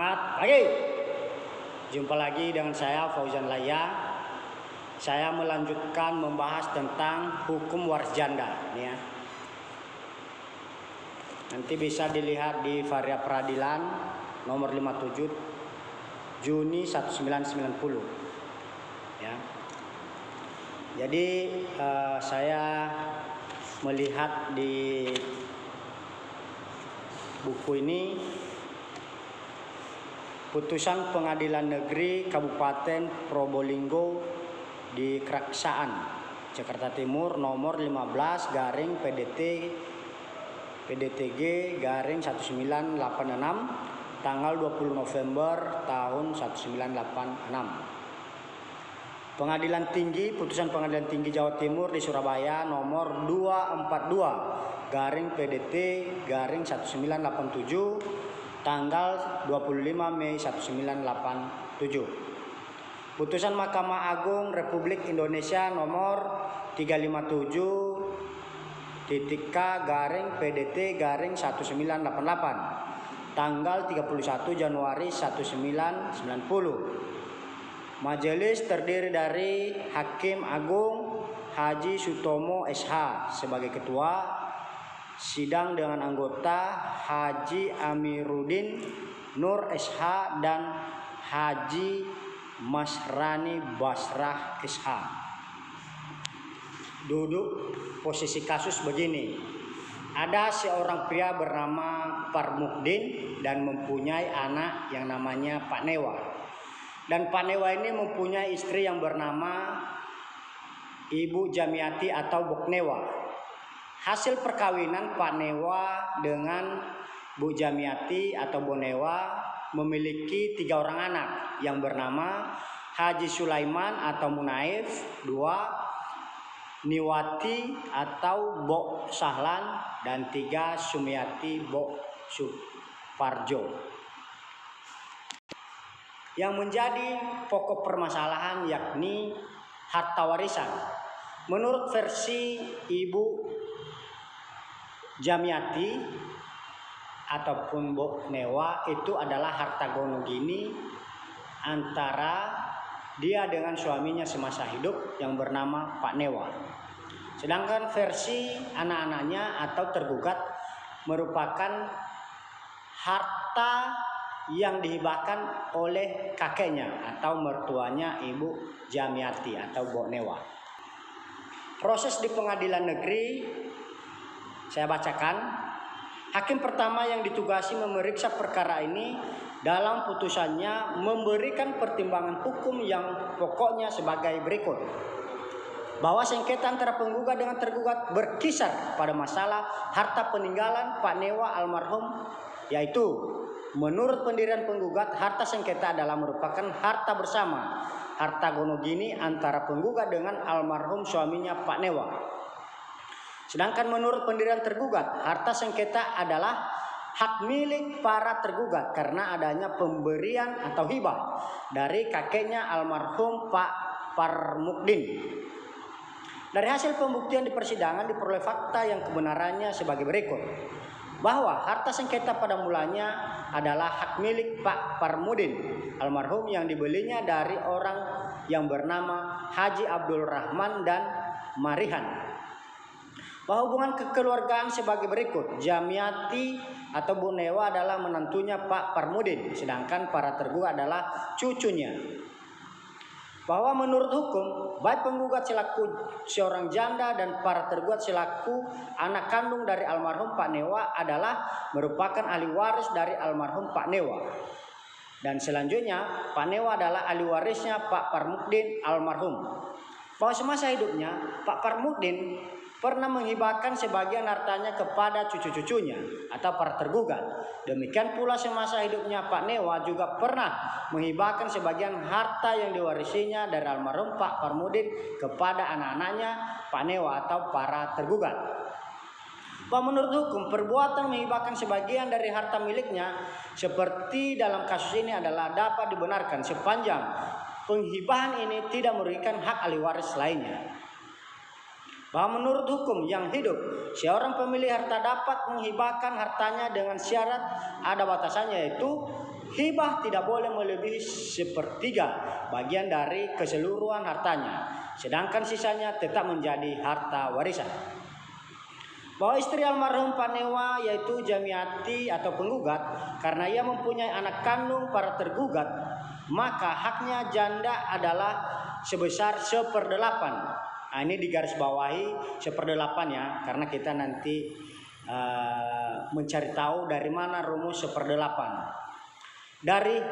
Semangat pagi. Jumpa lagi dengan saya Fauzan Laya. Saya melanjutkan membahas tentang hukum waris janda ya. Nanti bisa dilihat di Varia Peradilan nomor 57 Juni 1990 ya. Jadi saya melihat di buku ini putusan Pengadilan Negeri Kabupaten Probolinggo di Keraksaan, Jakarta Timur nomor 15 garing PDTG garing 1986 tanggal 20 November tahun 1986. Putusan Pengadilan Tinggi Jawa Timur di Surabaya nomor 242 garing PDT garing 1987 tanggal 25 Mei 1987. Putusan Mahkamah Agung Republik Indonesia nomor 357-K garing PDT garing 1988 tanggal 31 Januari 1990. Majelis terdiri dari Hakim Agung Haji Sutomo SH sebagai ketua, sidang dengan anggota Haji Amiruddin Nur SH dan Haji Masrani Basrah SH. Duduk posisi kasus begini. Ada seorang pria bernama Parmukdin dan mempunyai anak yang namanya Pak Newa. Dan Pak Newa ini mempunyai istri yang bernama Ibu Jamiati atau Bok Newa. Hasil perkawinan Pak Newa dengan Bu Jamiati atau Bu Newa memiliki 3 orang anak yang bernama Haji Sulaiman atau Munaif, 2 Niwati atau Bok Sahlan, dan 3 Sumiati Bok Suparjo. Yang menjadi pokok permasalahan yakni harta warisan. Menurut versi Ibu Jamiati ataupun Bok Newa itu adalah harta gono gini antara dia dengan suaminya semasa hidup yang bernama Pak Newa. Sedangkan versi anak-anaknya atau tergugat merupakan harta yang dihibahkan oleh kakeknya atau mertuanya Ibu Jamiati atau Bok Newa. Proses di pengadilan negeri saya bacakan. Hakim pertama yang ditugasi memeriksa perkara ini dalam putusannya memberikan pertimbangan hukum yang pokoknya sebagai berikut. Bahwa sengketa antara penggugat dengan tergugat berkisar pada masalah harta peninggalan Pak Newa almarhum, yaitu menurut pendirian penggugat harta sengketa adalah merupakan harta bersama, harta gono gini antara penggugat dengan almarhum suaminya Pak Newa. Sedangkan menurut pendirian tergugat, harta sengketa adalah hak milik para tergugat karena adanya pemberian atau hibah dari kakeknya almarhum Pak Parmukdin. Dari hasil pembuktian di persidangan diperoleh fakta yang kebenarannya sebagai berikut. Bahwa harta sengketa pada mulanya adalah hak milik Pak Parmudin almarhum yang dibelinya dari orang yang bernama Haji Abdul Rahman dan Marihan. Bahwa hubungan kekeluargaan sebagai berikut. Jamiati atau Bu Newa adalah menantunya Pak Parmudin, sedangkan para tergugat adalah cucunya. Bahwa menurut hukum, baik penggugat selaku seorang janda dan para tergugat selaku anak kandung dari almarhum Pak Newa adalah merupakan ahli waris dari almarhum Pak Newa. Dan selanjutnya, Pak Newa adalah ahli warisnya Pak Parmukdin almarhum. Bahwa semasa hidupnya, Pak Parmukdin pernah menghibahkan sebagian hartanya kepada cucu-cucunya atau para tergugat. Demikian pula semasa hidupnya Pak Newa juga pernah menghibahkan sebagian harta yang diwarisinya dari almarhum Pak Parmudin kepada anak-anaknya Pak Newa atau para tergugat. Bahwa menurut hukum perbuatan menghibahkan sebagian dari harta miliknya seperti dalam kasus ini adalah dapat dibenarkan sepanjang penghibahan ini tidak merugikan hak ahli waris lainnya. Bahwa menurut hukum yang hidup, seorang pemilik harta dapat menghibahkan hartanya dengan syarat ada batasannya, yaitu hibah tidak boleh melebihi sepertiga bagian dari keseluruhan hartanya, sedangkan sisanya tetap menjadi harta warisan. Bahwa istri almarhum Panewa yaitu Jamiati atau penggugat, karena ia mempunyai anak kandung para tergugat, maka haknya janda adalah sebesar 1/8. Nah, ini digarisbawahi 1/8 ya, karena kita nanti mencari tahu dari mana rumus 1/8.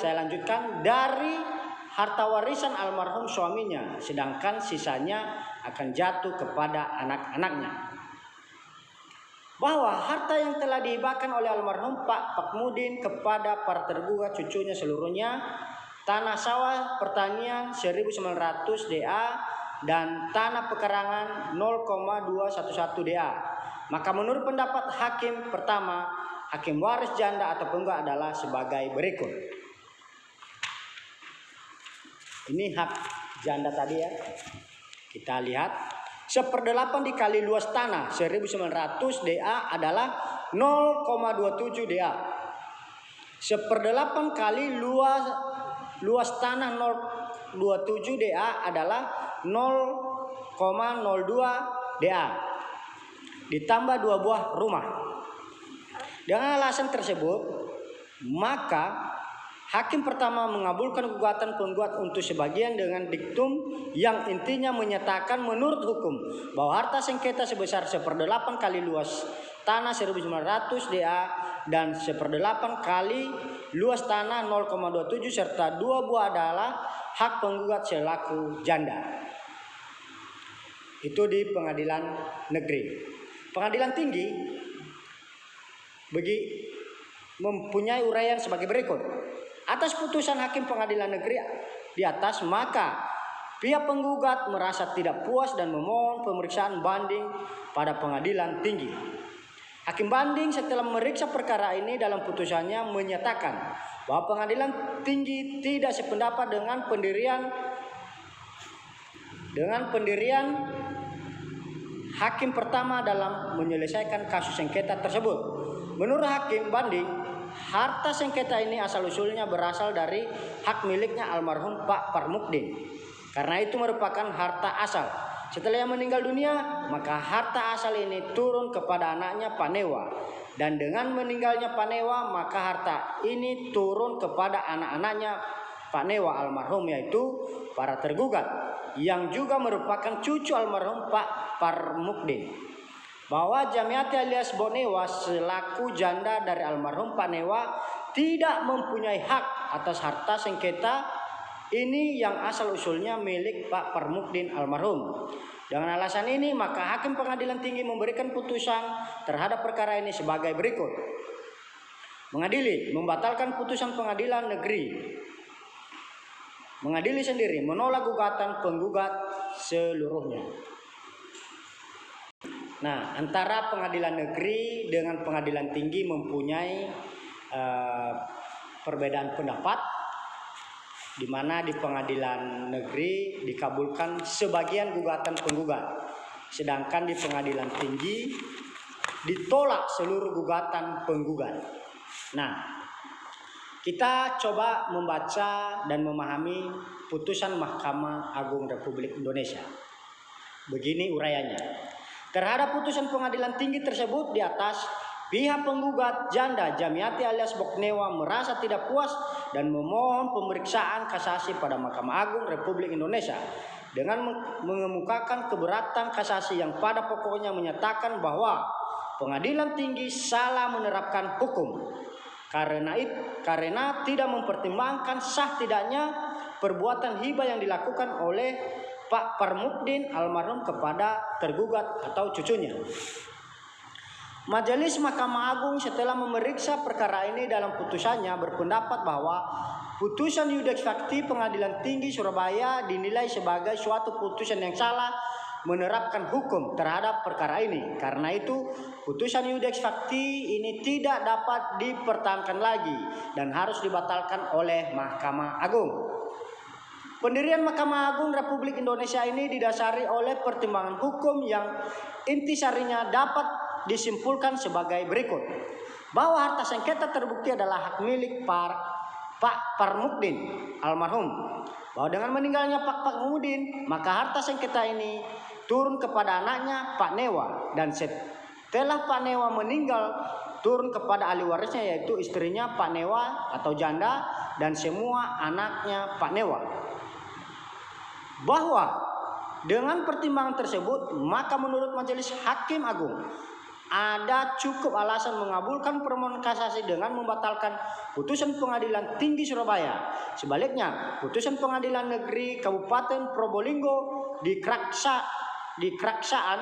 Saya lanjutkan, dari harta warisan almarhum suaminya, sedangkan sisanya akan jatuh kepada anak-anaknya. Bahwa harta yang telah dihibahkan oleh almarhum Pak Pakmudin kepada para tergugat cucunya seluruhnya, tanah sawah pertanian 1900 DA dan tanah pekarangan 0,211 DA. Maka menurut pendapat hakim pertama, hakim waris janda atau penggugat adalah sebagai berikut. Ini hak janda tadi ya. Kita lihat 1/8 dikali luas tanah 1900 DA adalah 0,27 DA. 1/8 kali luas tanah 0,27 DA adalah 0,02 DA. Ditambah 2 buah rumah. Dengan alasan tersebut, maka hakim pertama mengabulkan gugatan penggugat untuk sebagian dengan diktum yang intinya menyatakan menurut hukum bahwa harta sengketa sebesar 1/8 kali luas tanah 1900 DA dan 1/8 kali luas tanah 0,27 serta 2 buah adalah hak penggugat selaku janda. Itu di pengadilan negeri. Pengadilan tinggi mempunyai uraian sebagai berikut. Atas putusan hakim pengadilan negeri di atas, maka pihak penggugat merasa tidak puas dan memohon pemeriksaan banding pada pengadilan tinggi. Hakim banding setelah memeriksa perkara ini dalam putusannya menyatakan bahwa pengadilan tinggi tidak sependapat dengan pendirian hakim pertama dalam menyelesaikan kasus sengketa tersebut. Menurut hakim banding, harta sengketa ini asal-usulnya berasal dari hak miliknya almarhum Pak Parmukdin. Karena itu merupakan harta asal. Setelah ia meninggal dunia, maka harta asal ini turun kepada anaknya Panewa. Dan dengan meninggalnya Panewa, maka harta ini turun kepada anak-anaknya Panewa almarhum, yaitu para tergugat, yang juga merupakan cucu almarhum Pak Parmukdin. Bahwa Jamiati alias Bonewa selaku janda dari almarhum Panewa tidak mempunyai hak atas harta sengketa ini yang asal-usulnya milik Pak Parmukdin almarhum. Dengan alasan ini, maka hakim pengadilan tinggi memberikan putusan terhadap perkara ini sebagai berikut. Mengadili, membatalkan putusan pengadilan negeri. Mengadili sendiri, menolak gugatan penggugat seluruhnya. Nah, antara pengadilan negeri dengan pengadilan tinggi mempunyai perbedaan pendapat, di mana di pengadilan negeri dikabulkan sebagian gugatan penggugat, sedangkan di pengadilan tinggi ditolak seluruh gugatan penggugat. Nah, kita coba membaca dan memahami putusan Mahkamah Agung Republik Indonesia. Begini uraiannya. Terhadap putusan pengadilan tinggi tersebut di atas, pihak penggugat janda Jamiati alias Boknewa merasa tidak puas dan memohon pemeriksaan kasasi pada Mahkamah Agung Republik Indonesia dengan mengemukakan keberatan kasasi yang pada pokoknya menyatakan bahwa pengadilan tinggi salah menerapkan hukum karena tidak mempertimbangkan sah tidaknya perbuatan hibah yang dilakukan oleh Pak Parmukdin almarhum kepada tergugat atau cucunya. Majelis Mahkamah Agung setelah memeriksa perkara ini dalam putusannya berpendapat bahwa putusan Yudex Fakti Pengadilan Tinggi Surabaya dinilai sebagai suatu putusan yang salah menerapkan hukum terhadap perkara ini. Karena itu, putusan Yudex Fakti ini tidak dapat dipertahankan lagi dan harus dibatalkan oleh Mahkamah Agung. Pendirian Mahkamah Agung Republik Indonesia ini didasari oleh pertimbangan hukum yang intisarinya dapat disimpulkan sebagai berikut. Bahwa harta sengketa terbukti adalah hak milik Pak Parmukdin almarhum, bahwa dengan meninggalnya Pak Parmukdin maka harta sengketa ini turun kepada anaknya Pak Newa, dan setelah Pak Newa meninggal turun kepada ahli warisnya yaitu istrinya Pak Newa atau janda dan semua anaknya Pak Newa. Bahwa dengan pertimbangan tersebut maka menurut Majelis Hakim Agung ada cukup alasan mengabulkan permohonan kasasi dengan membatalkan putusan Pengadilan Tinggi Surabaya. Sebaliknya, putusan Pengadilan Negeri Kabupaten Probolinggo dikeraksaan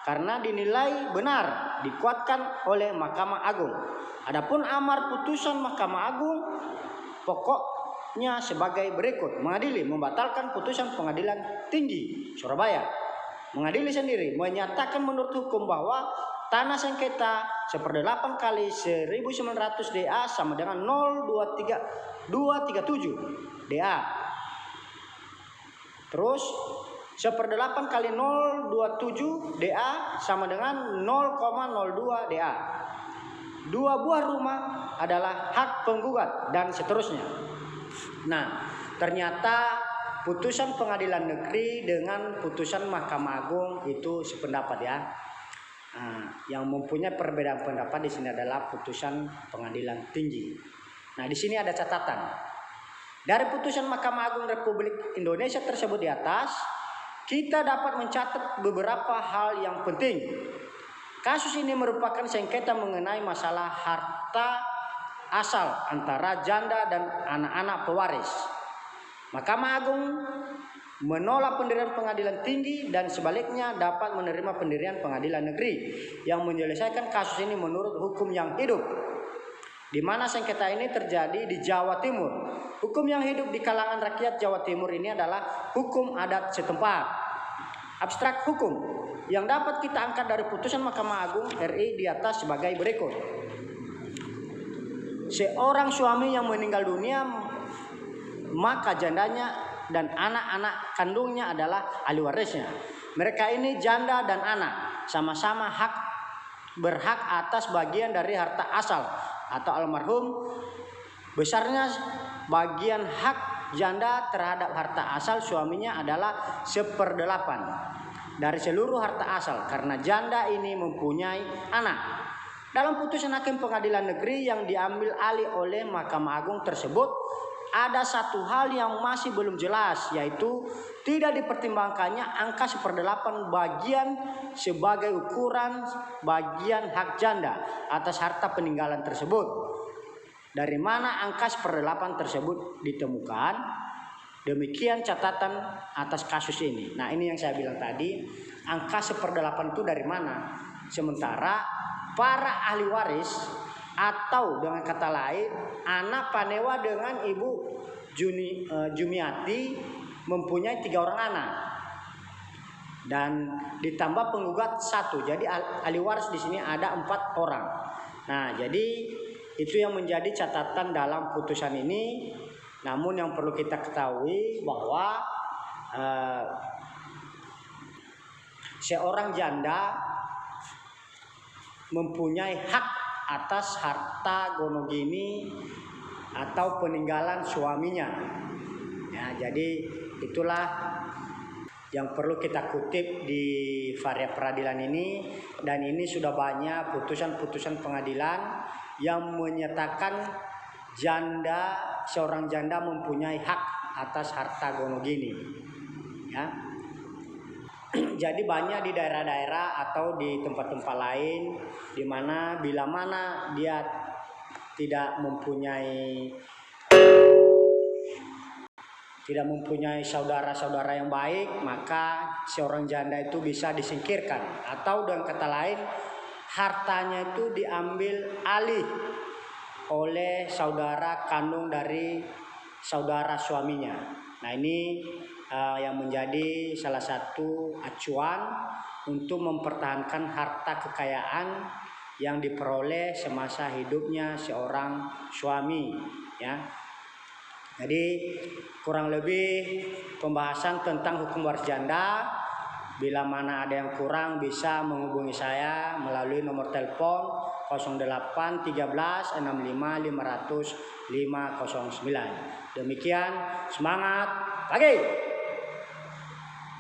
karena dinilai benar dikuatkan oleh Mahkamah Agung. Adapun amar putusan Mahkamah Agung pokoknya sebagai berikut: mengadili membatalkan putusan Pengadilan Tinggi Surabaya. Mengadili sendiri menyatakan menurut hukum bahwa tanah sengketa 1/8 kali 1900 DA sama dengan 0,237 DA. Terus 1/8 kali 0,27 DA sama dengan 0,02 DA. 2 buah rumah adalah hak penggugat dan seterusnya. Nah, ternyata putusan Pengadilan Negeri dengan putusan Mahkamah Agung itu sependapat ya. Yang mempunyai perbedaan pendapat di sini adalah putusan Pengadilan Tinggi. Nah, di sini ada catatan. Dari putusan Mahkamah Agung Republik Indonesia tersebut di atas, kita dapat mencatat beberapa hal yang penting. Kasus ini merupakan sengketa mengenai masalah harta asal antara janda dan anak-anak pewaris. Mahkamah Agung menolak pendirian Pengadilan Tinggi dan sebaliknya dapat menerima pendirian Pengadilan Negeri yang menyelesaikan kasus ini menurut hukum yang hidup, di mana sengketa ini terjadi di Jawa Timur. Hukum yang hidup di kalangan rakyat Jawa Timur ini adalah hukum adat setempat. Abstrak hukum yang dapat kita angkat dari putusan Mahkamah Agung RI di atas sebagai berikut. Seorang suami yang meninggal dunia maka jandanya dan anak-anak kandungnya adalah ahli warisnya. Mereka ini janda dan anak sama-sama berhak atas bagian dari harta asal atau almarhum. Besarnya bagian hak janda terhadap harta asal suaminya adalah 1/8 dari seluruh harta asal karena janda ini mempunyai anak. Dalam putusan Hakim Pengadilan Negeri yang diambil alih oleh Mahkamah Agung tersebut, ada satu hal yang masih belum jelas, yaitu tidak dipertimbangkannya angka 1/8 bagian sebagai ukuran bagian hak janda atas harta peninggalan tersebut. Dari mana angka 1/8 tersebut ditemukan? Demikian catatan atas kasus ini. Nah, ini yang saya bilang tadi, angka 1/8 itu dari mana? Sementara para ahli waris atau dengan kata lain anak Pak Newa dengan Ibu Jumiati mempunyai 3 orang anak dan ditambah penggugat 1, jadi ahli waris di sini ada 4 orang. Nah, jadi itu yang menjadi catatan dalam putusan ini. Namun yang perlu kita ketahui bahwa seorang janda mempunyai hak atas harta gonogini atau peninggalan suaminya. Ya, jadi itulah yang perlu kita kutip di varia peradilan ini, dan ini sudah banyak putusan-putusan pengadilan yang menyatakan seorang janda mempunyai hak atas harta gonogini. Ya. Jadi banyak di daerah-daerah atau di tempat-tempat lain di mana bila mana dia tidak mempunyai saudara-saudara yang baik, maka seorang janda itu bisa disingkirkan, atau dengan kata lain hartanya itu diambil alih oleh saudara kandung dari saudara suaminya. Nah, ini yang menjadi salah satu acuan untuk mempertahankan harta kekayaan yang diperoleh semasa hidupnya seorang suami, ya. Jadi kurang lebih pembahasan tentang hukum waris janda. Bila mana ada yang kurang bisa menghubungi saya melalui nomor telepon 08 13 65 500 509. Demikian, semangat pagi.